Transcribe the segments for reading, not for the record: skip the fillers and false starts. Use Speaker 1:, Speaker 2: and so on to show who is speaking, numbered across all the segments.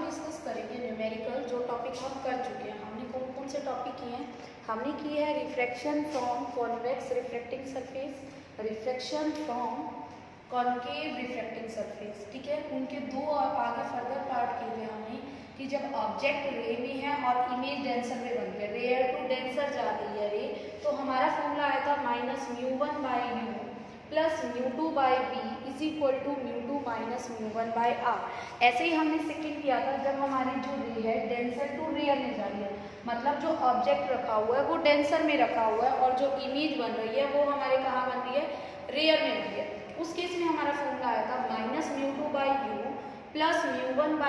Speaker 1: Discuss करेंगे numerical, जो topic हम कर चुके हैं। हमने कौन कौन से टॉपिक किए हैं? हमने किए हैं refraction from convex reflecting surface, refraction from concave reflecting surface, ठीक है। उनके दो आगे फर्दर पार्ट किए थे हमने कि जब ऑब्जेक्ट रे में है और इमेज डेंसर में बन गया, रेयर टू डेंसर जा रही है रे, तो हमारा फॉर्मूला आया था -μ1/u plus μ2/v is equal to μ2 minus μ1/r। ऐसे ही हमने सेकेंड किया था जब हमारी जो रे है डेंसर टू रेयर में जा रही है, मतलब जो ऑब्जेक्ट रखा हुआ है वो डेंसर में रखा हुआ है और जो इमेज बन रही है वो हमारे कहाँ बन रही है? रेयर में बन रही है। उस केस में हमारा फॉर्मूला आया था -μ2/u plus μ1/v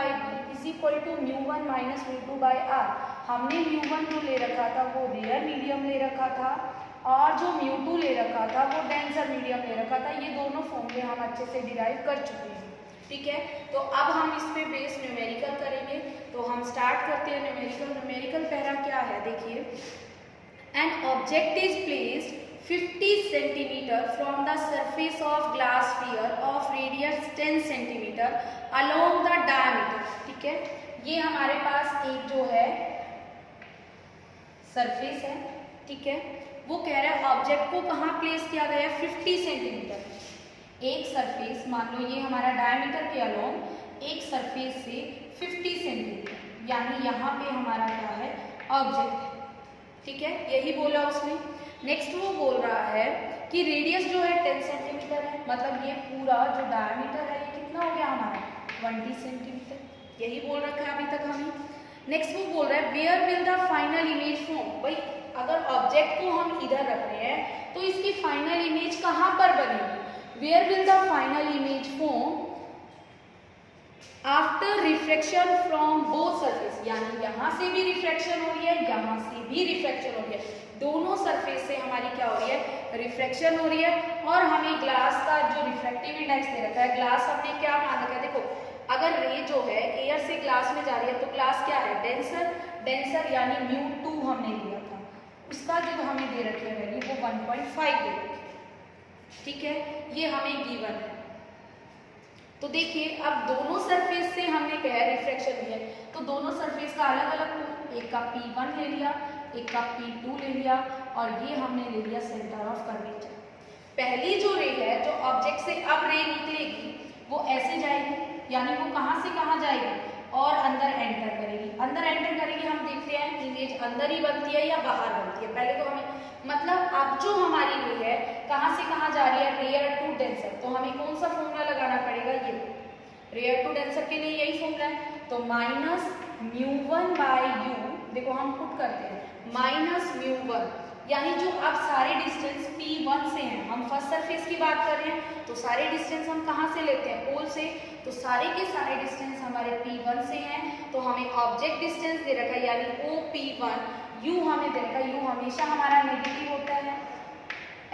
Speaker 1: is equal to μ1 minus μ2/r। हमने μ1 जो ले रखा था वो रेयर मीडियम ले रखा था और जो μ2 ले रखा था वो डेंसर मीडियम ले रखा था। ये दोनों फॉर्मूले हम अच्छे से डिराइव कर चुके हैं, ठीक है। तो अब हम इस पे बेस न्यूमेरिकल करेंगे। तो हम स्टार्ट करते हैं न्यूमेरिकल। न्यूमेरिकल पहला क्या है देखिए, an object is placed 50 centimetre from the surface of glass sphere of radius 10 centimetre along the diameter, ठीक है। ये हमारे पास एक जो है सरफेस है, ठीक है। वो कह रहा है ऑब्जेक्ट को कहाँ प्लेस किया गया है? 50 सेंटीमीटर। एक सरफेस, मान लो ये हमारा डायमीटर के अलोंग एक सरफेस से 50 सेंटीमीटर, यानी यहाँ पे हमारा क्या है? ऑब्जेक्ट, ठीक है। यही बोला उसने। नेक्स्ट वो बोल रहा है कि रेडियस जो है 10 सेंटीमीटर है, मतलब ये पूरा जो डायमीटर है ये कितना हो गया हमारा? 20 सेंटीमीटर। यही बोल रखा है अभी तक हमें। नेक्स्ट वो बोल रहा है where will the final image form. भाई अगर ऑब्जेक्ट को हम इधर रख रहे हैं तो इसकी फाइनल इमेज कहाँ पर बनेगी? Where will the final image form after refraction from both surface, यानी यहाँ से भी रिफ्रैक्शन हो रही है, यहाँ से भी रिफ्रैक्शन हो रही है, दोनों सरफेस से हमारी क्या हो रही है? रिफ्रैक्शन हो रही है। और हमें ग्लास का जो रिफ्रैक्टिव इंडेक्स दे रखा है, ग्लास हमने क्या मान रखा है? देखो अगर रे जो है एयर से ग्लास में जा रही है तो ग्लास क्या है? डेंसर। डेंसर यानी μ2 हमने लिया था, उसका जो हमें दे रखी है वैल्यू वो 1.5 दे रखी है, ठीक है। ये हमें गिवन है। तो देखिए अब दोनों सरफेस से हमने क्या है? रिफ्रैक्शन लिया, तो दोनों सरफेस का अलग अलग, एक का P1 ले लिया, एक का P2 ले लिया और ये हमने ले लिया सेंटर ऑफ कर्वेचर। पहली जो रे है जो ऑब्जेक्ट से अब रे निकलेगी वो ऐसे जाएगी, यानी वो कहाँ से कहाँ जाएगी? और अंदर एंटर करेगी। अंदर एंटर करेगी, हम देखते हैं इमेज अंदर ही बनती है या बाहर बनती है। पहले तो हमें मतलब अब जो हमारी रे है कहाँ से कहाँ जा रही है? Rare to denser. तो हमें कौन सा फॉर्मूला लगाना पड़ेगा? ये रेयर टू डेंसर के लिए यही फॉर्मूला है। तो -μ1/u, देखो हम पुट करते हैं -μ1, यानी जो अब सारे डिस्टेंस P1 से हैं, हम फर्स्ट सरफेस की बात कर रहे हैं तो सारे डिस्टेंस हम कहाँ से लेते हैं? पोल से। तो सारे के सारे डिस्टेंस हमारे P1 से हैं, तो हमें ऑब्जेक्ट डिस्टेंस दे रखा है यानी OP1, U हमें दे रखा है। U हमेशा हमारा नेगेटिव होता है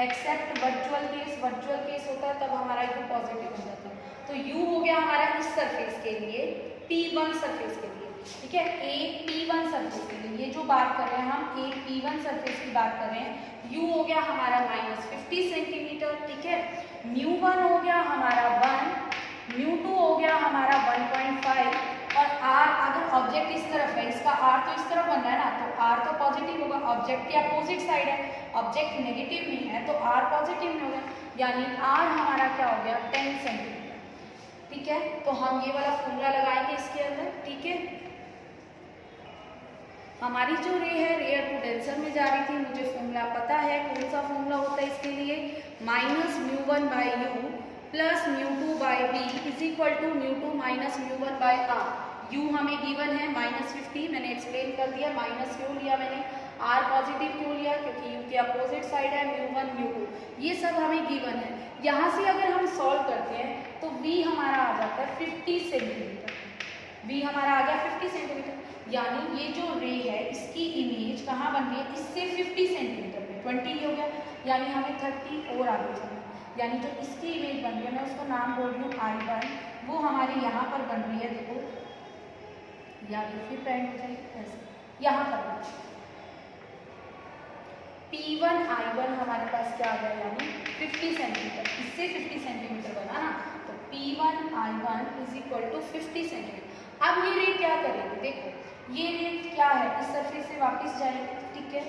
Speaker 1: except virtual case. Virtual case होता है तब हमारा U पॉजिटिव हो जाता है। तो U हो गया हमारा इस सरफेस के लिए, P1 सरफेस के लिए, ठीक है। एक P1 सरफेस के लिए ये जो बात कर रहे हैं हम, एक P1 सरफेस की बात कर रहे हैं। U हो गया हमारा -50 सेंटीमीटर, ठीक है। μ1 हो गया हमारा 1, μ2 हो गया हमारा 1.5 और R अगर ऑब्जेक्ट इस तरफ है, इसका R तो इस तरफ बन रहा है ना, तो R तो पॉजिटिव होगा। ऑब्जेक्ट की अपोजिट साइड है, ऑब्जेक्ट नेगेटिव में है तो R पॉजिटिव में होगा, यानी R हमारा क्या हो गया? 10 सेंटीमीटर, ठीक है। तो हम ये वाला फॉर्मूला लगाएंगे इसके अंदर, ठीक है। हमारी जो रे है रेयर टू डेंसर में जा रही थी, मुझे फॉर्मूला पता है कौन सा फॉर्मूला होता है इसके लिए? -μ1/u plus μ2/v is equal to μ2 minus μ1/r। u हमें गिवन है -50, मैंने एक्सप्लेन कर दिया। माइनस क्यों लिया मैंने? r पॉजिटिव क्यों लिया? क्योंकि u के अपोजिट साइड है μ1 μ2, ये सब हमें गिवन है। यहाँ से अगर हम सॉल्व करते हैं तो v हमारा आ जाता है 50 सेंटीमीटर। v हमारा आ गया 50 सेंटीमीटर, यानी ये जो रे है इसकी इमेज कहाँ बन रही है? इससे 50 सेंटीमीटर पे 20 हो गया, यानी हमें 30 और आगे चलना, यानी जो इसकी इमेज बन रही है, मैं उसको नाम बोल रही हूँ I1, वो हमारी यहाँ पर बन रही है। देखो या फिर पेंट हो जाएगी ऐसे, यहाँ पर बन P1 I1 हमारे पास क्या आ गया? यानी 50 सेंटीमीटर, इससे 50 सेंटीमीटर बना ना, तो P1 I1 is equal to 50 centimetre. अब ये रे क्या करेगी, देखो ये रे क्या है, इस सरफेस से वापस जाएगी, ठीक है,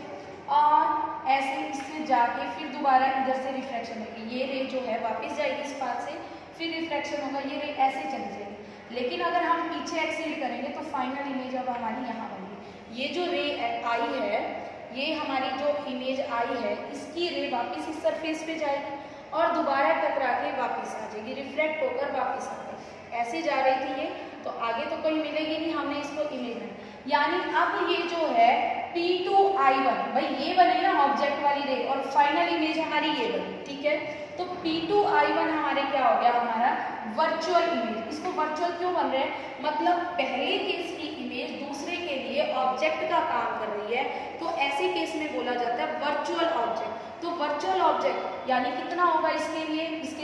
Speaker 1: और ऐसे इससे जाके फिर दोबारा इधर से रिफ्लेक्शन होगी। ये रे जो है वापस जाएगी इस पाथ से, फिर रिफ्लेक्शन होगा, ये रे ऐसे चली जाएगी। लेकिन अगर हम पीछे एक्सीड करेंगे तो फाइनल इमेज अब हमारी यहाँ बनेगी। ये जो रे आई है, ये हमारी जो इमेज आई है, इसकी रे वापस इस सरफेस पे जाएगी और दोबारा टकरा के वापस आ जाएगी, रिफ्लेक्ट होकर वापस आ जाएगी। ऐसे जा रही थी ये, तो आगे तो कोई मिलेगी नहीं, हमने इसको इमेज में, यानी अब ये जो है P2I1, भाई ये बनी ना ऑब्जेक्ट वाली रे, और फाइनल इमेज हमारी ये बनी, ठीक है। तो P2I1 हमारे क्या हो गया, हमारा वर्चुअल इमेज। इसको वर्चुअल क्यों बन रहे हैं, मतलब पहले केस की इमेज दूसरे के लिए ऑब्जेक्ट का काम कर रही है, तो ऐसे केस में बोला जाता है वर्चुअल ऑब्जेक्ट। तो वर्चुअल ऑब्जेक्ट यानी कितना होगा इसके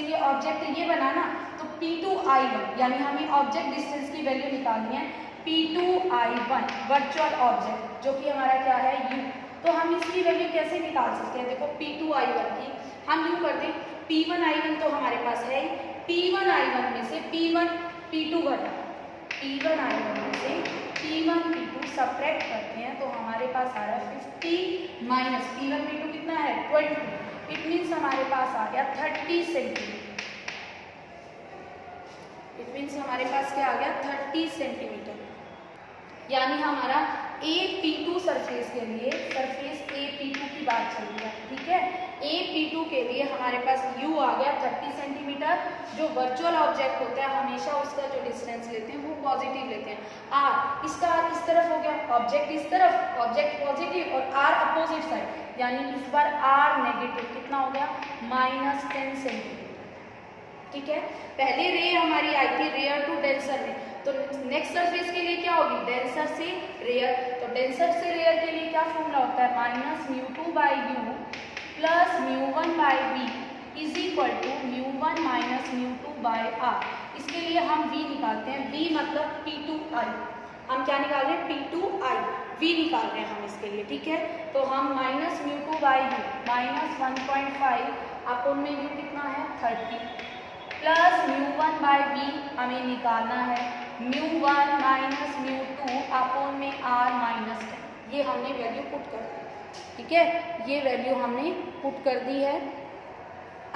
Speaker 1: लिए ऑब्जेक्ट ये बना ना, तो P2I1 यानी हमें ऑब्जेक्ट डिस्टेंस की वैल्यू निकालनी है, P2I1 वर्चुअल ऑब्जेक्ट जो कि हमारा क्या है u। तो हम इसकी वैल्यू कैसे निकाल सकते हैं, देखो P2I1 की हम यूँ कर दें, P1I1 तो हमारे पास है, P1I1 में से P1 P2 घटा, P1I1 में से P1 P2 सब्ट्रैक्ट करते हैं तो हमारे पास आ रहा है 50 माइनस P1 P2 कितना है 20, इट मीन्स हमारे पास आ गया 30 सेंटीमीटर। इट मीन्स हमारे पास क्या आ गया 30 सेंटीमीटर, यानी हमारा AP2 सरफेस के लिए, सरफेस AP2 की बात चल रही है, ठीक है। AP2 के लिए हमारे पास u आ गया 30 सेंटीमीटर। जो वर्चुअल ऑब्जेक्ट होता है हमेशा उसका जो डिस्टेंस लेते हैं वो पॉजिटिव लेते हैं, r, इसका r इस तरफ हो गया, ऑब्जेक्ट इस तरफ, ऑब्जेक्ट पॉजिटिव, और r अपोजिट साइड, यानी इस बार r नेगेटिव, कितना हो गया -10 सेंटीमीटर, ठीक है। पहले रे हमारी आई थी रेयर टू डेंसर में, तो नेक्स्ट सरफेस के लिए क्या होगी, डेंसर से रेयर। तो डेंसर से रेयर के लिए क्या फॉर्मूला होता है, -μ2/u plus μ1/v is equal to μ1 minus μ2/r। इसके लिए हम v निकालते हैं, v मतलब P2I, हम क्या निकाल रहे हैं P2I, v निकाल रहे हैं हम इसके लिए, ठीक है। तो हम -μ2/u -1.5 अपन में u कितना है 30 प्लस μ1/v हमें निकालना है μ1 माइनस μ2 अपॉन में r -10। ये हमने वैल्यू पुट कर दी, ठीक है, ये वैल्यू हमने पुट कर दी है।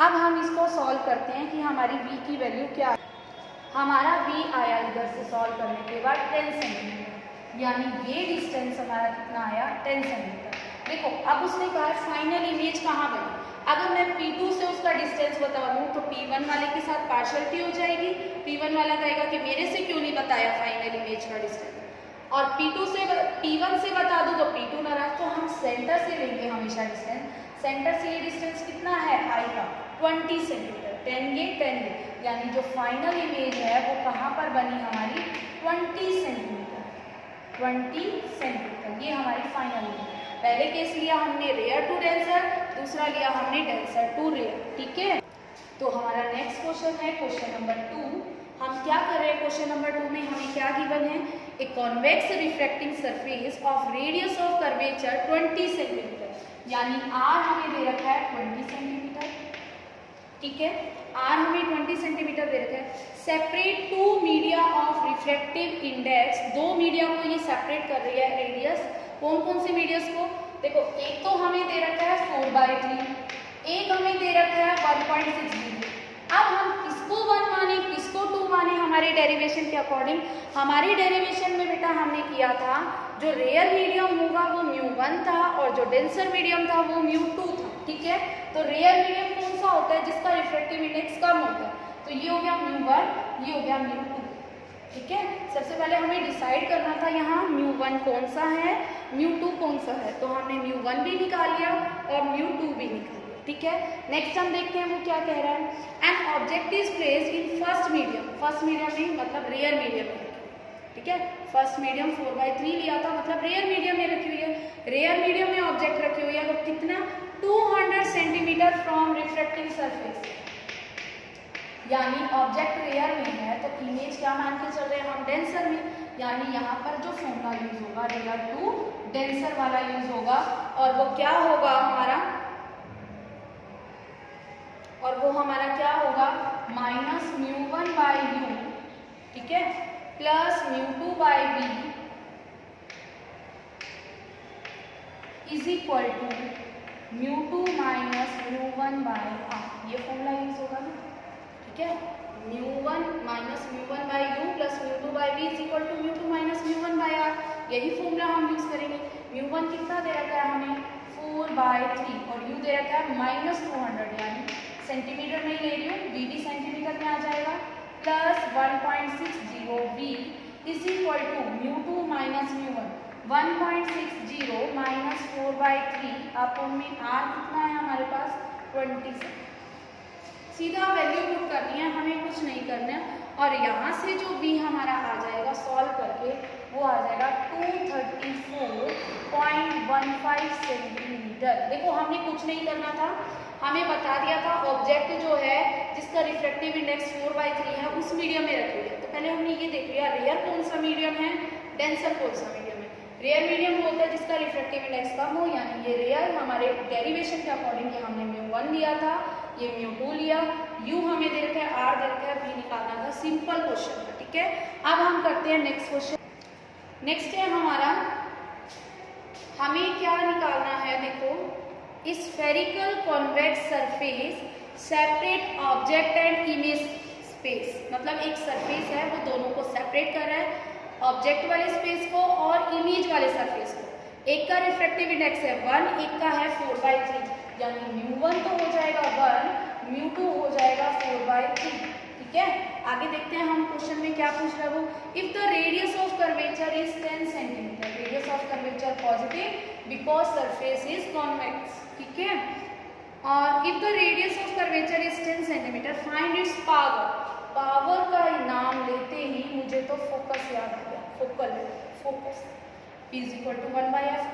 Speaker 1: अब हम इसको सॉल्व करते हैं कि हमारी v की वैल्यू क्या है। हमारा v आया इधर से सॉल्व करने के बाद 10 सेंटीमीटर, यानी ये डिस्टेंस हमारा कितना आया 10 सेंटीमीटर। देखो अब उसने कहा फाइनल इमेज कहाँ बनी, अगर मैं P2 से उसका डिस्टेंस बता दूं तो P1 वाले के साथ पार्शियलिटी हो जाएगी, P1 वाला कहेगा कि मेरे से क्यों नहीं बताया फाइनल इमेज का डिस्टेंस, और P1 से बता दूं तो P2 नाराज। तो हम सेंटर से लेंगे हमेशा डिस्टेंस, सेंटर से ये डिस्टेंस कितना है आई का 20 सेंटीमीटर, 10 ये 10 ये, यानी जो फाइनल इमेज है वो कहाँ पर बनी हमारी 20 सेंटीमीटर, 20 सेंटीमीटर, ये हमारी फाइनल इमेज। पहले केस लिया हमने रेयर टू डेंसर, दूसरा लिया हमने डेंसर टू रेयर, ठीक है। तो हमारा नेक्स्ट क्वेश्चन है क्वेश्चन नंबर 2। हम क्या कर रहे हैं क्वेश्चन नंबर 2 में, हमें क्या गिवन है, a convex refracting surface of radius of curvature 20 centimetre, यानी r हमें दे रखा है 20 सेंटीमीटर, ठीक है, r हमें 20 सेंटीमीटर दे रखा है। Separate two media of reflective index, दो मीडिया को ये सेपरेट कर रही है रेडियस, कौन कौन से मीडियस को, देखो एक तो हमें दे रखा है 4/3, एक हमें दे रखा है 1.6 डिग्री। अब हम किसको 1 माने किसको 2 माने, हमारे डेरिवेशन के अकॉर्डिंग। हमारी डेरिवेशन में बेटा हमने किया था जो रेयर मीडियम होगा वो μ1 था और जो डेंसर मीडियम था वो μ2 था, ठीक है। तो रेयर मीडियम कौन सा होता है जिसका रिफ्रैक्टिव इंडेक्स कम होता है, तो ये हो गया μ1, ये हो गया μ2, ठीक है। सबसे पहले हमें डिसाइड करना था यहाँ μ1 कौन सा है μ2 कौन सा है, तो हमने μ1 भी निकाल लिया और μ2 भी निकाल लिया, ठीक है। नेक्स्ट हम देखते हैं वो क्या कह रहा है, an object is placed in first medium, first medium में मतलब रेयर मीडियम में, ठीक है। फर्स्ट मीडियम 4/3 लिया था मतलब रेयर मीडियम में रखी हुई है, रेयर मीडियम में ऑब्जेक्ट रखी हुई है, तो कितना 200 सेंटीमीटर फ्रॉम रिफ्रैक्टिंग सरफेस, यानी ऑब्जेक्ट रेयर में है तो इमेज क्या मान के चल रहे हैं हम डेंसर में, यानी यहाँ पर जो फॉर्मूला यूज होगा रेयर टू डेंसर वाला यूज होगा, और वो क्या होगा हमारा, और वो हमारा क्या होगा -μ1/u, ठीक है, plus μ2 by v is equal to μ2 minus μ1 by r। ये फॉर्मूला यूज होगा ना, ठीक है। μ1 minus μ1 by u plus μ2 by v is equal to μ2 minus μ1 by r। यही फॉर्मूला हम यूज करेंगे। μ1 कितना दे रखा है हमें 4/3 और u दे रखा है -200, यानी सेंटीमीटर में ही ले रही हूँ, v भी सेंटीमीटर में आ जाएगा, plus 1.60 v is equal to μ2 minus μ1 1.60 minus 4/3 upon में r कितना है हमारे पास 27। सीधा वैल्यू पुट करनी है, हमें कुछ नहीं करना है। और यहाँ से जो v हमारा आ जाएगा सॉल्व करके वो आ जाएगा 234.15 सेंटीमीटर। देखो हमने कुछ नहीं करना था, हमें बता दिया था ऑब्जेक्ट जो है जिसका रिफ्रैक्टिव इंडेक्स 4/3 है उस मीडियम में रखिए। तो पहले हमने ये देख लिया रेयर कौन सा मीडियम है, डेंसर कौन सा मीडियम है। रेयर मीडियम होता है जिसका रिफ्रैक्टिव इंडेक्स कम हो, यानी ये रेयर। हमारे डेरिवेशन के अकॉर्डिंग ये हमने μ1 लिया था, ये μ2 लिया, u हमें दे रखा है, r दे रखा है, v निकालना था। सिंपल क्वेश्चन था, ठीक है। अब हम करते हैं नेक्स्ट क्वेश्चन। नेक्स्ट है हमारा, हमें क्या निकालना है, देखो spherical convex surface separate object and image space. मतलब एक सरफेस है वो दोनों को सेपरेट कर रहा है, ऑब्जेक्ट वाले स्पेस को और इमेज वाले सरफेस को। एक का रिफ्रैक्टिव इंडेक्स है 1, एक का है 4/3, यानी μ1 तो हो जाएगा 1, μ2 हो जाएगा 4/3, ठीक है। आगे देखते हैं हम क्वेश्चन में क्या पूछ रहा है वो। If the radius of curvature is 10 centimetre, radius of curvature positive because surface is convex, ठीक है। और if the radius of curvature is 10 centimetre find its power. Power का नाम लेते ही मुझे तो फोकस याद आ गया, focal focus P is equal to 1/f।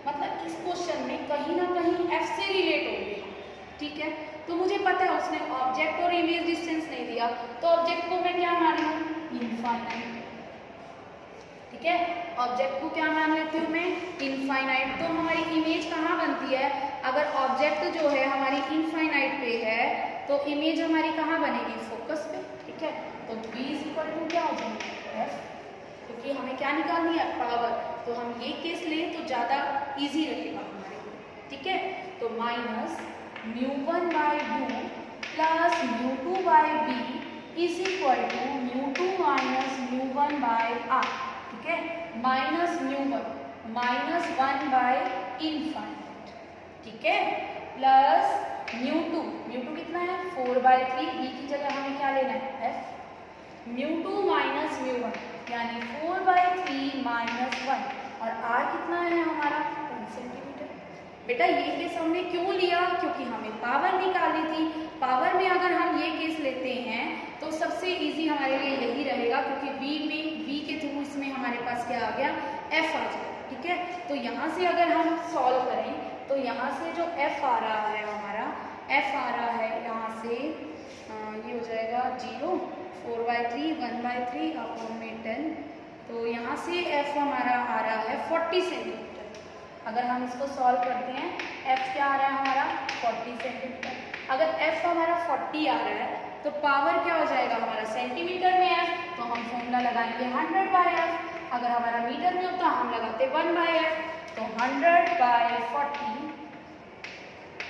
Speaker 1: मतलब इस क्वेश्चन में कहीं ना कहीं f से रिलेट हो गया, ठीक है। तो मुझे पता है उसने ऑब्जेक्ट और इमेज डिस्टेंस नहीं दिया, तो ऑब्जेक्ट को मैं क्या मान लूँ, इनफाइनाइट, ठीक है। ऑब्जेक्ट को क्या मान लेती हूँ मैं, इनफाइनाइट। तो हमारी इमेज कहाँ बनती है, अगर ऑब्जेक्ट जो है हमारी इनफाइनाइट पे है तो इमेज हमारी कहाँ बनेगी, फोकस पे, ठीक है। तो B इज इक्वल टू क्या हो जाएगा f, क्योंकि हमें क्या निकालनी है, पावर। तो हम ये केस लें तो ज़्यादा इजी रहेगा हमारे लिए, ठीक है। तो minus μ1 by u plus μ2 by v is equal to μ2 minus μ1 by r, ठीक है। माइनस μ1 माइनस 1 बाई इनफाइनाइट, ठीक है, प्लस μ2 कितना है 4/3, v की जगह हमें क्या लेना है f। μ2 माइनस μ1 यानी 4/3 माइनस 1, और r कितना है हमारा 10 सेंटीमीटर। बेटा ये केस हमने क्यों लिया, क्योंकि हमें पावर निकालनी थी। पावर में अगर हम ये केस लेते हैं तो सबसे इजी हमारे लिए यही रहेगा, क्योंकि v के थ्रू इसमें हमारे पास क्या आ गया, f आ जाएगा, ठीक है। तो यहाँ से अगर हम सॉल्व करें तो यहाँ से जो f आ रहा है हमारा, f आ रहा है यहाँ से ये हो जाएगा 0, 4/3 1/3 अपॉन में 10। तो यहाँ से f हमारा आ रहा है 40 सेंटीमीटर। अगर हम इसको सॉल्व करते हैं f क्या आ रहा है हमारा 40 सेंटीमीटर। अगर f हमारा 40 आ रहा है तो पावर क्या हो जाएगा हमारा सेंटीमीटर में f, तो हम फॉर्मूला लगाएंगे 100/f। अगर हमारा मीटर में होता हम लगाते 1/f, तो 100/40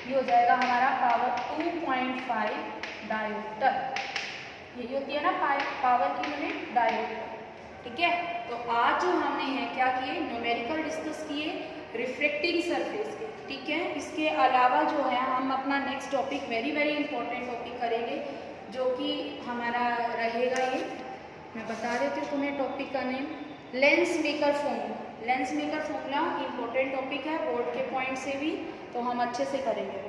Speaker 1: ये हो जाएगा हमारा पावर 2.5 डायोप्टर। यही होती है ना पावर की यूनिट, डायोप्टर, ठीक है। तो आज जो हमने है क्या किए, न्यूमेरिकल डिस्कस किए रिफ्रैक्टिंग सरफेस के, ठीक है। इसके अलावा जो है हम अपना next topic very important topic करेंगे, जो कि हमारा रहेगा ये, मैं बता देती हूँ तुम्हें टॉपिक का name, lens maker formula. Lens maker formula important topic है बोर्ड के पॉइंट से भी, तो हम अच्छे से करेंगे।